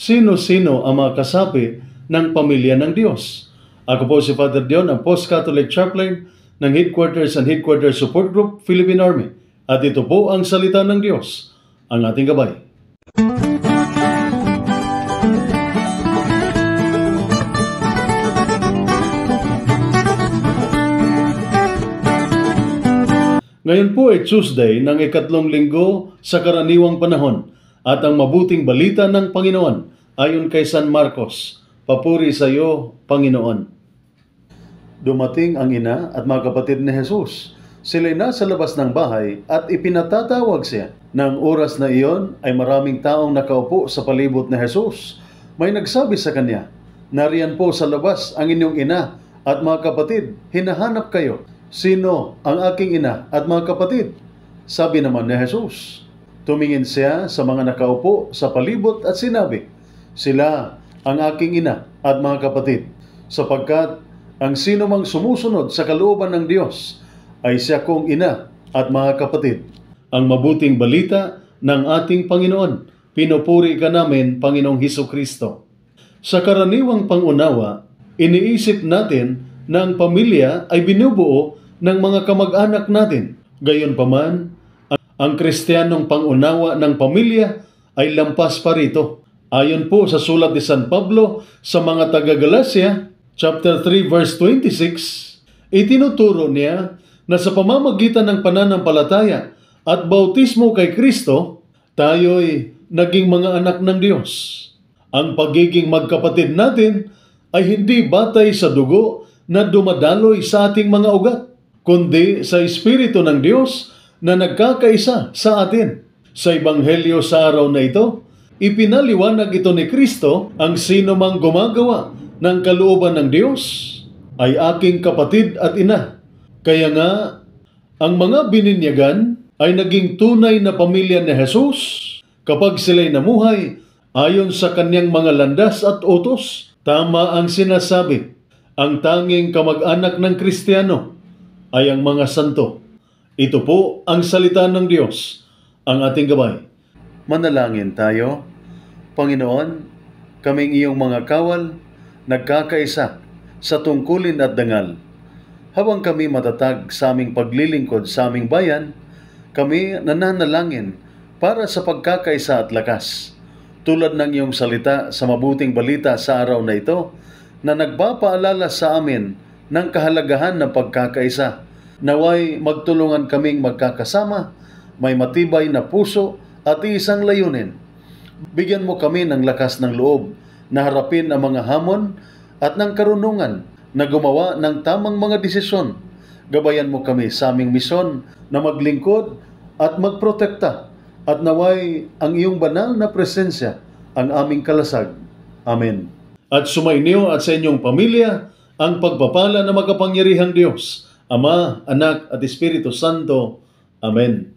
sino-sino ang mga kasapi ng pamilya ng Diyos. Ako po si Father Dion, ang Post-Catholic Chaplain ng Headquarters and Headquarters Support Group, Philippine Army. At ito po ang salita ng Diyos, ang ating gabay. Ngayon po ay Tuesday ng ikatlong linggo sa karaniwang panahon at ang mabuting balita ng Panginoon ayon kay San Marcos. Papuri sa iyo, Panginoon. Dumating ang ina at mga kapatid ni Jesus. Sila'y nasa labas ng bahay at ipinatatawag siya. Nang oras na iyon ay maraming taong nakaupo sa palibot ni Jesus. May nagsabi sa kanya, "Nariyan po sa labas ang inyong ina at mga kapatid, hinahanap kayo." "Sino ang aking ina at mga kapatid?" sabi naman ni Jesus. Tumingin siya sa mga nakaupo sa palibot at sinabi, "Sila ang aking ina at mga kapatid, sapagkat ang sino mang sumusunod sa kalooban ng Diyos ay siya kong ina at mga kapatid." Ang mabuting balita ng ating Panginoon. Pinupuri ka namin, Panginoong Hesukristo. Sa karaniwang pangunawa, iniisip natin na ang pamilya ay binubuo ng mga kamag-anak natin. Gayunpaman, ang Kristiyanong pangunawa ng pamilya ay lampas pa rito. Ayon po sa sulat ni San Pablo sa mga taga-Galacia, chapter 3 verse 26, itinuturo niya na sa pamamagitan ng pananampalataya at bautismo kay Kristo, tayo'y naging mga anak ng Diyos. Ang pagiging magkapatid natin ay hindi batay sa dugo na dumadaloy sa ating mga ugat, kundi sa Espiritu ng Diyos na nagkakaisa sa atin. Sa Ebanghelyo sa araw na ito, ipinaliwanag ito ni Kristo, ang sino mang gumagawa ng kalooban ng Diyos ay aking kapatid at ina. Kaya nga, ang mga bininyagan ay naging tunay na pamilya ni Jesus kapag sila'y namuhay ayon sa kanyang mga landas at utos. Tama ang sinasabi, ang tanging kamag-anak ng Kristiyano ay ang mga santo. Ito po ang salita ng Diyos, ang ating gabay. Manalangin tayo. Panginoon, kaming iyong mga kawal, nagkakaisa sa tungkulin at dangal. Habang kami matatag sa aming paglilingkod sa aming bayan, kami nananalangin para sa pagkakaisa at lakas. Tulad ng iyong salita sa mabuting balita sa araw na ito, na nagpapaalala sa amin ng kahalagahan ng pagkakaisa. Naway magtulungan kaming magkakasama, may matibay na puso at isang layunin. Bigyan mo kami ng lakas ng loob na harapin ang mga hamon at ng karunungan na gumawa ng tamang mga desisyon. Gabayan mo kami sa aming misyon na maglingkod at magprotekta, at naway ang iyong banal na presensya ang aming kalasag. Amen. At sumainyo at sa inyong pamilya ang pagpapala na makapangyarihang Diyos, Ama, Anak at Espiritu Santo. Amen.